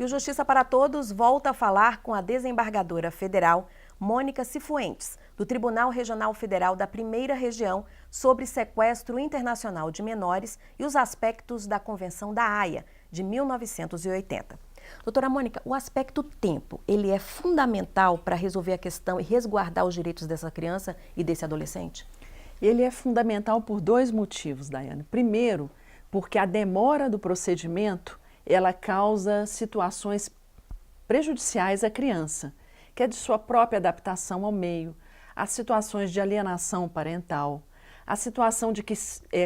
E o Justiça para Todos volta a falar com a desembargadora federal Mônica Cifuentes, do Tribunal Regional Federal da Primeira Região, sobre sequestro internacional de menores e os aspectos da Convenção da Haia, de 1980. Doutora Mônica, o aspecto tempo, ele é fundamental para resolver a questão e resguardar os direitos dessa criança e desse adolescente? Ele é fundamental por dois motivos, Daiane. Primeiro, porque a demora do procedimento, ela causa situações prejudiciais à criança, que é de sua própria adaptação ao meio, as situações de alienação parental, a situação de que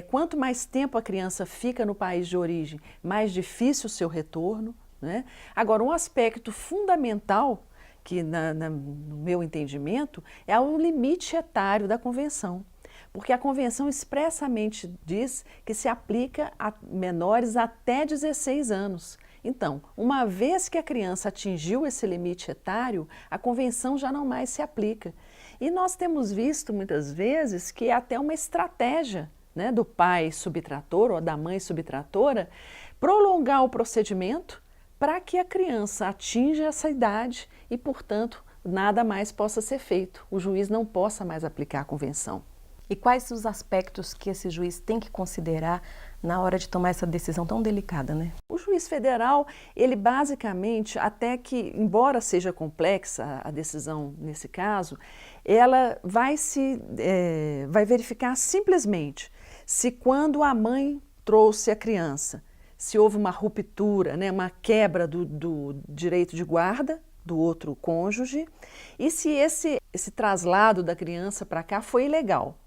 quanto mais tempo a criança fica no país de origem, mais difícil o seu retorno, né? Agora, um aspecto fundamental, que no meu entendimento, é o limite etário da convenção. Porque a convenção expressamente diz que se aplica a menores até 16 anos. Então, uma vez que a criança atingiu esse limite etário, a convenção já não mais se aplica. E nós temos visto muitas vezes que é até uma estratégia, né, do pai subtrator ou da mãe subtratora prolongar o procedimento para que a criança atinja essa idade e, portanto, nada mais possa ser feito. O juiz não possa mais aplicar a convenção. E quais os aspectos que esse juiz tem que considerar na hora de tomar essa decisão tão delicada, né? O juiz federal, ele basicamente, até que, embora seja complexa a decisão nesse caso, ela vai verificar simplesmente se quando a mãe trouxe a criança, se houve uma ruptura, né, uma quebra do direito de guarda do outro cônjuge e se esse traslado da criança para cá foi ilegal.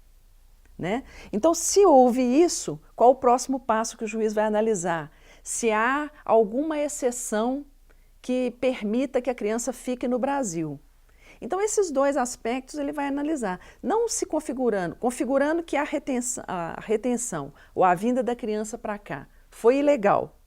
Né? Então, se houve isso, qual o próximo passo que o juiz vai analisar? Se há alguma exceção que permita que a criança fique no Brasil. Então, esses dois aspectos ele vai analisar, não se configurando que a retenção ou a vinda da criança para cá foi ilegal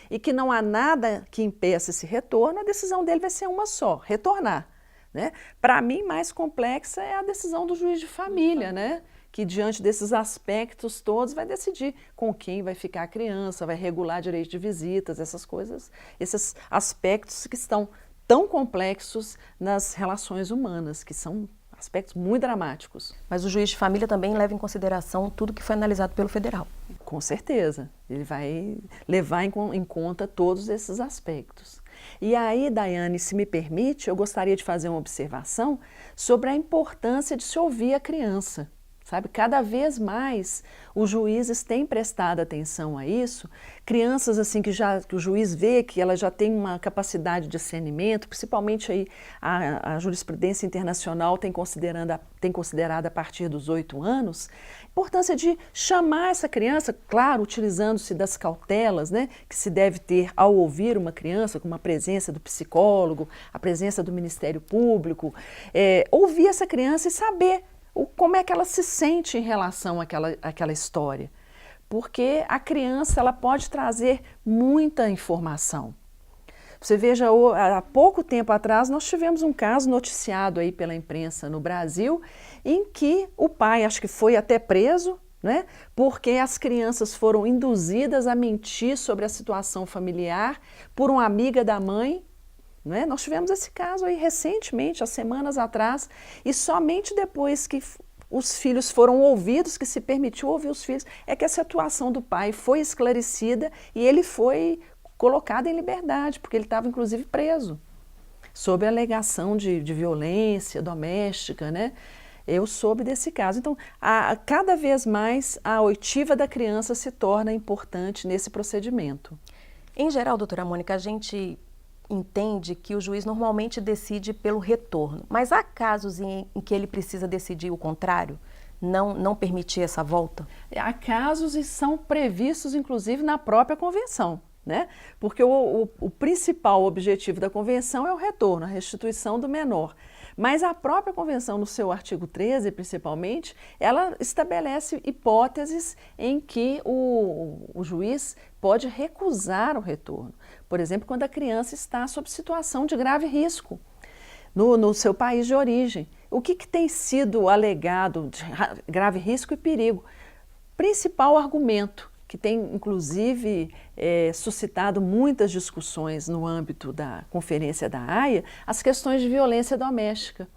e que não há nada que impeça esse retorno, a decisão dele vai ser uma só, retornar. Né? Para mim, mais complexa é a decisão do juiz de família, né? Que diante desses aspectos todos vai decidir com quem vai ficar a criança, vai regular direito de visitas, essas coisas, esses aspectos que estão tão complexos nas relações humanas, que são aspectos muito dramáticos. Mas o juiz de família também leva em consideração tudo que foi analisado pelo federal. Com certeza, ele vai levar em conta todos esses aspectos. E aí, Daiane, se me permite, eu gostaria de fazer uma observação sobre a importância de se ouvir a criança. Sabe, cada vez mais os juízes têm prestado atenção a isso, crianças assim que o juiz vê que ela já tem uma capacidade de discernimento, principalmente aí a jurisprudência internacional tem considerado a partir dos 8 anos, a importância de chamar essa criança, claro, utilizando-se das cautelas, né, que se deve ter ao ouvir uma criança, com a presença do psicólogo, a presença do Ministério Público, ouvir essa criança e saber como é que ela se sente em relação àquela história. Porque a criança ela pode trazer muita informação. Você veja, há pouco tempo atrás nós tivemos um caso noticiado aí pela imprensa no Brasil, em que o pai, acho que foi até preso, né, porque as crianças foram induzidas a mentir sobre a situação familiar por uma amiga da mãe. Não é? Nós tivemos esse caso aí recentemente, há semanas atrás, e somente depois que os filhos foram ouvidos, que se permitiu ouvir os filhos, é que a situação do pai foi esclarecida e ele foi colocado em liberdade, porque ele estava inclusive preso, sob a alegação de violência doméstica, né? Eu soube desse caso. Então, cada vez mais a oitiva da criança se torna importante nesse procedimento. Em geral, doutora Mônica, a gente entende que o juiz normalmente decide pelo retorno, mas há casos em que ele precisa decidir o contrário, não permitir essa volta? Há casos e são previstos inclusive na própria convenção, né? Porque o principal objetivo da convenção é o retorno, a restituição do menor. Mas a própria convenção, no seu artigo 13, principalmente, ela estabelece hipóteses em que o juiz pode recusar o retorno. Por exemplo, quando a criança está sob situação de grave risco no seu país de origem. O que tem sido alegado de grave risco e perigo? Principal argumento que tem inclusive suscitado muitas discussões no âmbito da Conferência da Haia, as questões de violência doméstica.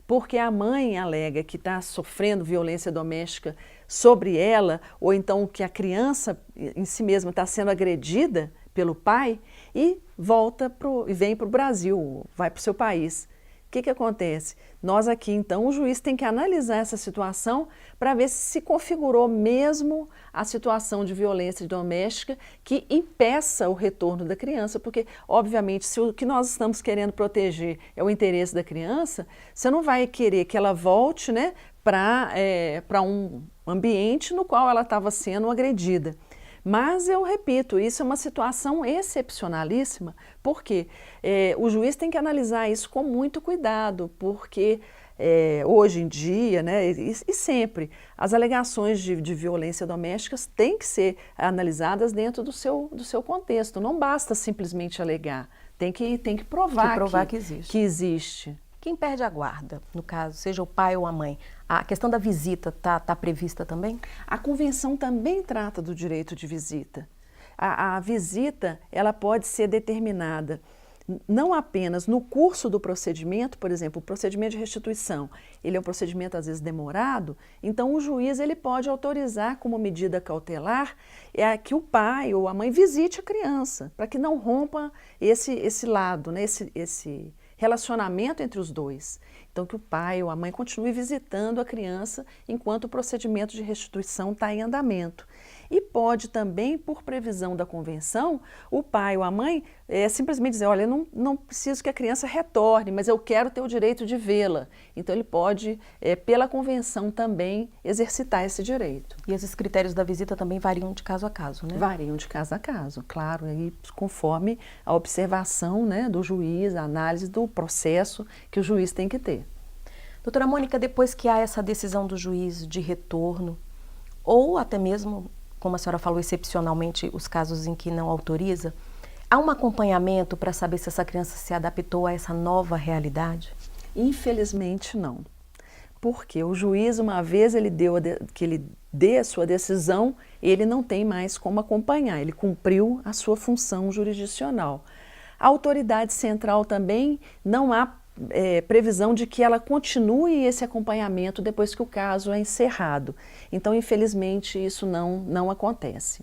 Porque a mãe alega que está sofrendo violência doméstica sobre ela, ou então que a criança em si mesma está sendo agredida pelo pai e vem para o Brasil, vai para o seu país. O que acontece? Nós aqui, então, o juiz tem que analisar essa situação para ver se configurou mesmo a situação de violência doméstica que impeça o retorno da criança, porque, obviamente, se o que nós estamos querendo proteger é o interesse da criança, você não vai querer que ela volte, né, para um ambiente no qual ela estava sendo agredida. Mas eu repito, isso é uma situação excepcionalíssima, porque o juiz tem que analisar isso com muito cuidado, porque hoje em dia, né, e sempre, as alegações de violência doméstica têm que ser analisadas dentro do seu contexto. Não basta simplesmente alegar, tem que provar que existe. Quem perde a guarda, no caso, seja o pai ou a mãe, a questão da visita está prevista também? A convenção também trata do direito de visita. A visita, ela pode ser determinada não apenas no curso do procedimento, por exemplo, o procedimento de restituição, ele é um procedimento às vezes demorado, então o juiz ele pode autorizar como medida cautelar que o pai ou a mãe visite a criança, para que não rompa esse lado, né, esse relacionamento entre os dois. Então, que o pai ou a mãe continue visitando a criança enquanto o procedimento de restituição está em andamento. E pode também, por previsão da convenção, o pai ou a mãe simplesmente dizer, olha, eu não preciso que a criança retorne, mas eu quero ter o direito de vê-la. Então, ele pode, pela convenção também, exercitar esse direito. E esses critérios da visita também variam de caso a caso, né? Variam de caso a caso, claro, aí conforme a observação, né, do juiz, a análise do processo que o juiz tem que ter. Doutora Mônica, depois que há essa decisão do juiz de retorno, ou até mesmo, como a senhora falou, excepcionalmente, os casos em que não autoriza, há um acompanhamento para saber se essa criança se adaptou a essa nova realidade? Infelizmente, não. Porque o juiz, uma vez que ele dê a sua decisão, ele não tem mais como acompanhar, ele cumpriu a sua função jurisdicional. A autoridade central também não há previsão de que ela continue esse acompanhamento depois que o caso é encerrado. Então, infelizmente, isso não acontece.